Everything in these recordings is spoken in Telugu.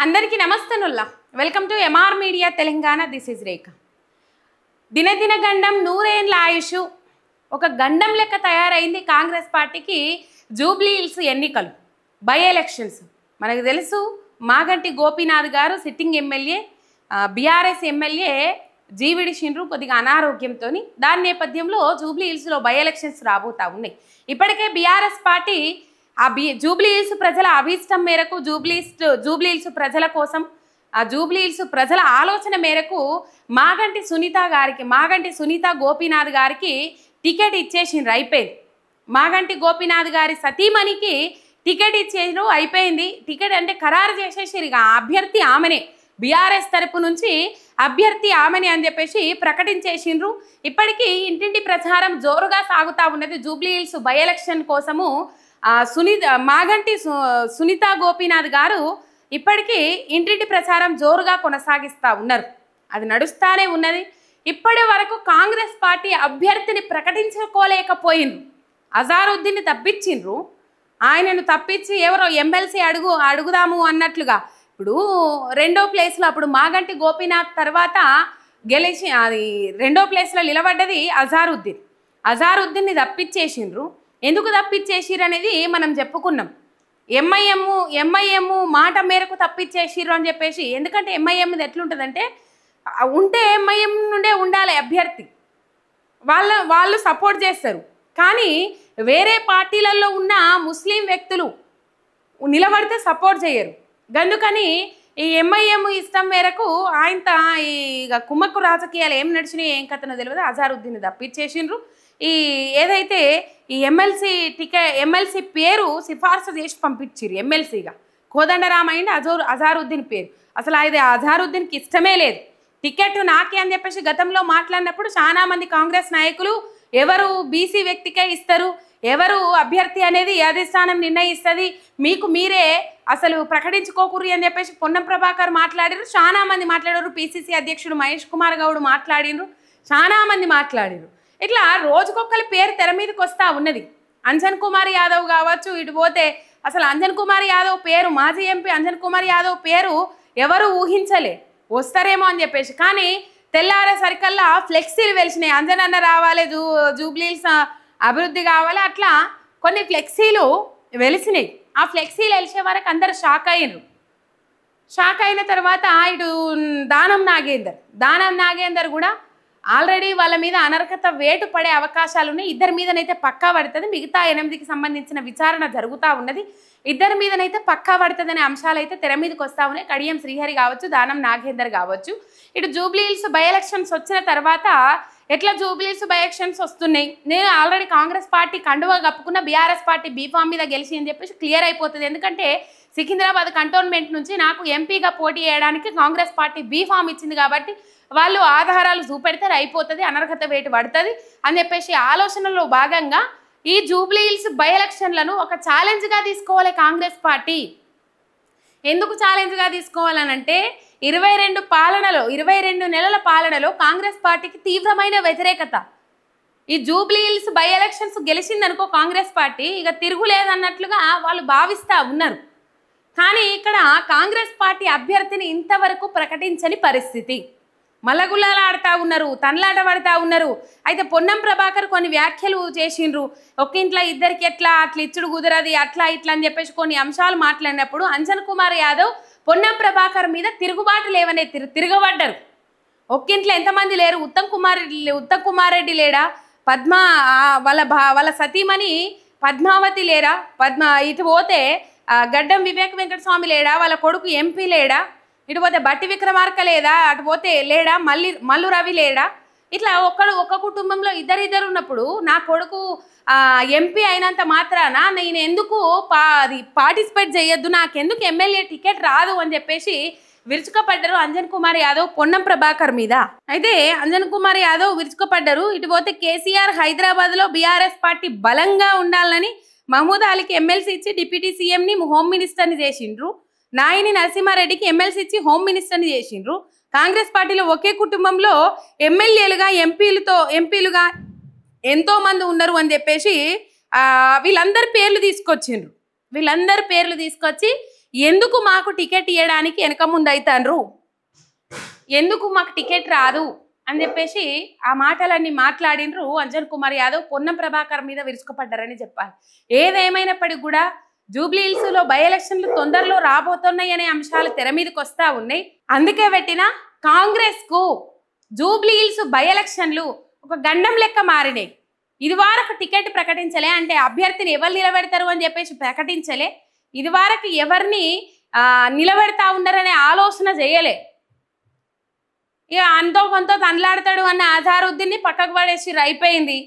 అందరికీ నమస్తేనుల్లా welcome to MR media Telangana. This is Rekha. దినదిన గండం నూరేండ్ల ఆయుష్ ఒక గండం లెక్క తయారైంది కాంగ్రెస్ పార్టీకి. జూబ్లీ హిల్స్ ఎన్నికలు, బై ఎలక్షన్స్ మనకు తెలుసు. మాగంటి గోపీనాథ్ గారు సిట్టింగ్ ఎమ్మెల్యే, బీఆర్ఎస్ ఎమ్మెల్యే జీవిడిషిండ్రు కొద్దిగా అనారోగ్యంతో. దాని నేపథ్యంలో జూబ్లీ హిల్స్లో బై ఎలక్షన్స్ రాబోతా ఉన్నాయి. ఇప్పటికే బీఆర్ఎస్ పార్టీ జూబ్లీ హిల్స్ ప్రజల అభీష్టం మేరకు జూబ్లీ హిల్స్ ప్రజల కోసం, జూబ్లీ హిల్స్ ప్రజల ఆలోచన మేరకు మాగంటి సునీత గోపీనాథ్ గారికి టికెట్ ఇచ్చేసిండ్రు. అయిపోయింది. మాగంటి గోపీనాథ్ గారి సతీమణికి టికెట్ ఇచ్చేసిండ్రు. అయిపోయింది. టికెట్ అంటే ఖరారు చేసేసారు. ఇక అభ్యర్థి ఆమెనే, బీఆర్ఎస్ తరపు నుంచి అభ్యర్థి ఆమెని అని చెప్పేసి ప్రకటించేసిండ్రు. ఇప్పటికీ ఇంటింటి ప్రచారం జోరుగా సాగుతూ ఉన్నది. జూబ్లీ హిల్స్ బై ఎలక్షన్ కోసము మాగంటి సునీత గోపీనాథ్ గారు ఇప్పటికీ ఇంటింటి ప్రచారం జోరుగా కొనసాగిస్తూ ఉన్నారు. అది నడుస్తూనే ఉన్నది. ఇప్పటి వరకు కాంగ్రెస్ పార్టీ అభ్యర్థిని ప్రకటించుకోలేకపోయిండ్రు. అజారుద్దీన్ని తప్పించిండ్రు. ఆయనను తప్పించి ఎవరో ఎమ్మెల్సీ అడుగుదాము అన్నట్లుగా. ఇప్పుడు రెండో ప్లేస్లో అప్పుడు మాగంటి గోపీనాథ్ తర్వాత గెలిచి అది రెండో ప్లేస్లో నిలబడ్డది అజారుద్దీన్ని తప్పించేసిండ్రు. ఎందుకు తప్పించేసిర్రు అనేది మనం చెప్పుకున్నాం. ఎంఐఎం మాట మేరకు తప్పించేసిర్రు అని చెప్పేసి. ఎందుకంటే ఎంఐఎంది ఎట్లుంటుందంటే, ఉంటే ఎంఐఎం నుండే ఉండాలి అభ్యర్థి, వాళ్ళు సపోర్ట్ చేస్తారు. కానీ వేరే పార్టీలలో ఉన్న ముస్లిం వ్యక్తులు నిలబడితే సపోర్ట్ చేయరు. అందుకని ఈ ఎంఐఎం ఇష్టం మేరకు ఆయనతో ఇక కుమ్మక్కు రాజకీయాలు ఏం నడిచినాయి ఏం కథనో తెలియదు. అజారుద్దీన్ని తప్పించేసిండ్రు. ఏదైతే ఈ ఎమ్మెల్సీ పేరు సిఫార్సు చేసి పంపించారు ఎమ్మెల్సీగా. కోదండరామ్ అయింది అజారుద్దీన్ పేరు. అసలు అది అజారుద్దీన్కి ఇష్టమే లేదు. టికెట్ నాకే అని చెప్పేసి గతంలో మాట్లాడినప్పుడు చాలా మంది కాంగ్రెస్ నాయకులు ఎవరు బీసీ వ్యక్తికే ఇస్తారు, ఎవరు అభ్యర్థి అనేది అధిష్టానం నిర్ణయిస్తుంది, మీకు మీరే అసలు ప్రకటించుకోకూరి అని చెప్పేసి పొన్నం ప్రభాకర్ మాట్లాడారు. చాలా మంది మాట్లాడారు. పిసిసి అధ్యక్షుడు మహేష్ కుమార్ గౌడ్ మాట్లాడినరు. చాలా మంది మాట్లాడారు. ఇట్లా రోజుకొక్కరి పేరు తెర మీదకి వస్తూ ఉన్నది. అంజన్ కుమార్ యాదవ్ కావచ్చు. ఇటు పోతే అసలు అంజన్ కుమార్ యాదవ్ పేరు, మాజీ ఎంపీ అంజన్ కుమార్ యాదవ్ పేరు ఎవరు ఊహించలే వస్తారేమో అని చెప్పేసి. కానీ తెల్లారేసరికల్లా ఫ్లెక్సీలు వెలిసినాయి. అంజన్ అన్న రావాలి, జూబ్లీ హిల్స్ అభివృద్ధి కావాలి, అట్లా కొన్ని ఫ్లెక్సీలు వెలిసినాయి. ఆ ఫ్లెక్సీలు వెలిసే వరకు అందరు షాక్ అయ్యారు. షాక్ అయిన తర్వాత ఇటు దానం నాగేందర్ కూడా ఆల్రెడీ వాళ్ళ మీద అనర్హత వేటు పడే అవకాశాలు ఉన్నాయి. ఇద్దరి మీదనైతే పక్కా పడుతుంది. మిగతా 8కి సంబంధించిన విచారణ జరుగుతూ ఉన్నది. ఇద్దరి మీదనైతే పక్కా పడుతుంది అనే అంశాలు అయితే తెర మీదకి వస్తూ ఉన్నాయి. కడియం శ్రీహరి కావచ్చు, దానం నాగేందర్ కావచ్చు. ఇటు జూబ్లీ హిల్స్ బై ఎలక్షన్స్ వచ్చిన తర్వాత ఎట్లా జూబ్లీ హిల్స్ బై ఎలక్షన్స్ వస్తున్నాయి, నేను ఆల్రెడీ కాంగ్రెస్ పార్టీ కండువా కప్పుకున్న, బీఆర్ఎస్ పార్టీ బీఫామ్ మీద గెలిచి అని చెప్పేసి క్లియర్ అయిపోతుంది. ఎందుకంటే సికింద్రాబాద్ కంటోన్మెంట్ నుంచి నాకు ఎంపీగా పోటీ చేయడానికి కాంగ్రెస్ పార్టీ బీఫామ్ ఇచ్చింది కాబట్టి వాళ్ళు ఆధారాలు చూపెడితే అయిపోతుంది, అనర్హత వేటు పడుతుంది అని చెప్పేసి ఆలోచనలో భాగంగా ఈ జూబ్లీ హిల్స్ బై ఎలక్షన్లను ఒక ఛాలెంజ్గా తీసుకోవాలి కాంగ్రెస్ పార్టీ. ఎందుకు ఛాలెంజ్గా తీసుకోవాలనంటే 22 నెలల పాలనలో కాంగ్రెస్ పార్టీకి తీవ్రమైన వ్యతిరేకత. ఈ జూబ్లీ హిల్స్ బై ఎలక్షన్స్ గెలిచిందనుకో కాంగ్రెస్ పార్టీ ఇక తిరుగులేదన్నట్లుగా వాళ్ళు భావిస్తూ ఉన్నారు. కానీ ఇక్కడ కాంగ్రెస్ పార్టీ అభ్యర్థిని ఇంతవరకు ప్రకటించని పరిస్థితి. మల్లగుల్లాలాడుతూ ఉన్నారు, తనలాట పడుతూ ఉన్నారు. అయితే పొన్నం ప్రభాకర్ కొన్ని వ్యాఖ్యలు చేసిండ్రు. ఒక ఇంట్లో ఇద్దరికి ఎట్లా అట్లా ఇచ్చుడు కుదరది, అట్లా ఇట్లా అని చెప్పేసి కొన్ని అంశాలు మాట్లాడినప్పుడు అంజన్ కుమార్ యాదవ్ పొన్నం ప్రభాకర్ మీద తిరుగుబాటు లేవనే తిరగబడ్డారు. ఒక్కింట్లో ఎంతమంది లేరు? ఉత్తమ్ కుమార్ రెడ్డి లేడా? వాళ్ళ సతీమణి పద్మావతి లేరా? ఇటు పోతే గడ్డం వివేక్ వెంకటస్వామి లేడా? వాళ్ళ కొడుకు ఎంపీ లేడా? ఇటు పోతే బట్టి విక్రమార్క లేదా? అటు పోతే లేడా? మల్లు రవి లేడా? ఇట్లా ఒక్క కుటుంబంలో ఇద్దరు ఉన్నప్పుడు నా కొడుకు ఎంపీ అయినంత మాత్రాన నేను ఎందుకు పార్టిసిపేట్ చేయొద్దు, నాకెందుకు ఎమ్మెల్యే టికెట్ రాదు అని చెప్పేసి విరుచుకపడ్డారు అంజన్ కుమార్ యాదవ్ పొన్నం ప్రభాకర్ మీద. అయితే అంజన్ కుమార్ యాదవ్ విరుచుకపడ్డారు. ఇటు పోతే కేసీఆర్ హైదరాబాద్లో బీఆర్ఎస్ పార్టీ బలంగా ఉండాలని మహమూద్ అలీకి ఎమ్మెల్సీ ఇచ్చి డిప్యూటీ సీఎంని హోమ్ మినిస్టర్ని చేసిండ్రు. నాయిని నరసింహారెడ్డికి ఎమ్మెల్సీ ఇచ్చి హోమ్ మినిస్టర్ని చేసిండ్రు. కాంగ్రెస్ పార్టీలో ఒకే కుటుంబంలో ఎమ్మెల్యేలుగా ఎంపీలుగా ఎంతోమంది ఉన్నారు అని చెప్పేసి వీళ్ళందరి పేర్లు తీసుకొచ్చిండ్రు. వీళ్ళందరి పేర్లు తీసుకొచ్చి ఎందుకు మాకు టికెట్ ఇవ్వడానికి వెనక ముందు అవుతాండ్రు, ఎందుకు మాకు టికెట్ రాదు అని చెప్పేసి ఆ మాటలన్నీ మాట్లాడినరు అంజన్ కుమార్ యాదవ్. పొన్నం ప్రభాకర్ మీద విరుచుకుపడ్డారని చెప్పాలి. ఏదేమైనప్పటికీ కూడా జూబ్లీ హిల్స్లో బై ఎలక్షన్లు తొందరలో రాబోతున్నాయి అనే అంశాలు తెర మీదకి వస్తూ ఉన్నాయి. అందుకే పెట్టిన కాంగ్రెస్కు జూబ్లీ హిల్స్ బై ఎలక్షన్లు ఒక గండం లెక్క మారినాయి. ఇది వరకు టికెట్ ప్రకటించలే, అంటే అభ్యర్థిని ఎవరు నిలబెడతారు అని చెప్పేసి ప్రకటించలే. ఇది వరకు ఎవరిని నిలబెడతా ఉన్నారనే ఆలోచన చేయలే. ఇక అంతో కొంత తండ్లాడతాడు అన్న అజారుద్దీన్ని పక్కకు పడేసి అయిపోయింది.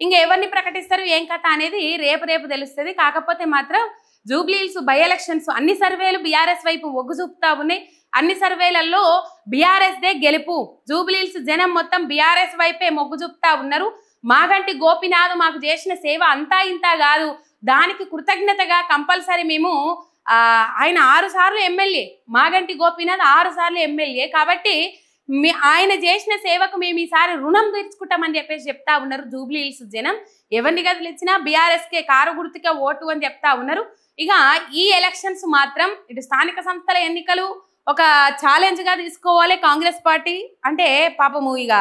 ఇంకా ఎవరిని ప్రకటిస్తారు ఏం కథ అనేది రేపు తెలుస్తుంది. కాకపోతే మాత్రం జూబ్లీ హిల్స్ బై ఎలక్షన్స్ అన్ని సర్వేలు బీఆర్ఎస్ వైపు ఒగ్గు చూపుతా ఉన్నాయి. అన్ని సర్వేలలో బీఆర్ఎస్దే గెలుపు. జూబ్లీ హిల్స్ జనం మొత్తం బీఆర్ఎస్ వైపే మొగ్గు చూపుతా ఉన్నారు. మాగంటి గోపినాథ్ మాకు చేసిన సేవ అంతా ఇంత కాదు, దానికి కృతజ్ఞతగా కంపల్సరీ మేము ఆయన 6 సార్లు ఎమ్మెల్యే, మాగంటి గోపినాథ్ 6 సార్లు ఎమ్మెల్యే, కాబట్టి ఆయన చేసిన సేవకు మేము ఈసారి రుణం తీర్చుకుంటామని చెప్పేసి చెప్తా ఉన్నారు జూబ్లీ హిల్స్ జనం. ఎవరిని కదిలిచ్చినా బీఆర్ఎస్కే కారు గుర్తుకే ఓటు అని చెప్తా ఉన్నారు. ఇక ఈ ఎలక్షన్స్ మాత్రం ఇటు స్థానిక సంస్థల ఎన్నికలు ఒక ఛాలెంజ్గా తీసుకోవాలి కాంగ్రెస్ పార్టీ. అంటే పాపము ఇక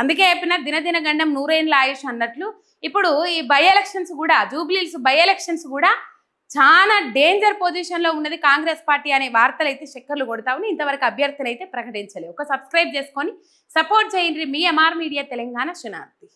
అందుకే చెప్పిన దినదిన గండం నూరేండ్ల ఆయుష్ అన్నట్లు ఇప్పుడు ఈ బై ఎలక్షన్స్ కూడా జూబ్లీ హిల్స్ బై ఎలక్షన్స్ కూడా చాలా డేంజర్ పొజిషన్లో ఉన్నది కాంగ్రెస్ పార్టీ అనే వార్తలు అయితే చక్కర్లు కొడతా ఉన్నాయి. ఇంతవరకు అభ్యర్థులు అయితే ప్రకటించలేదు. ఒక సబ్స్క్రైబ్ చేసుకొని సపోర్ట్ చేయండి. మీ ఎంఆర్ మీడియా తెలంగాణ శనార్థి.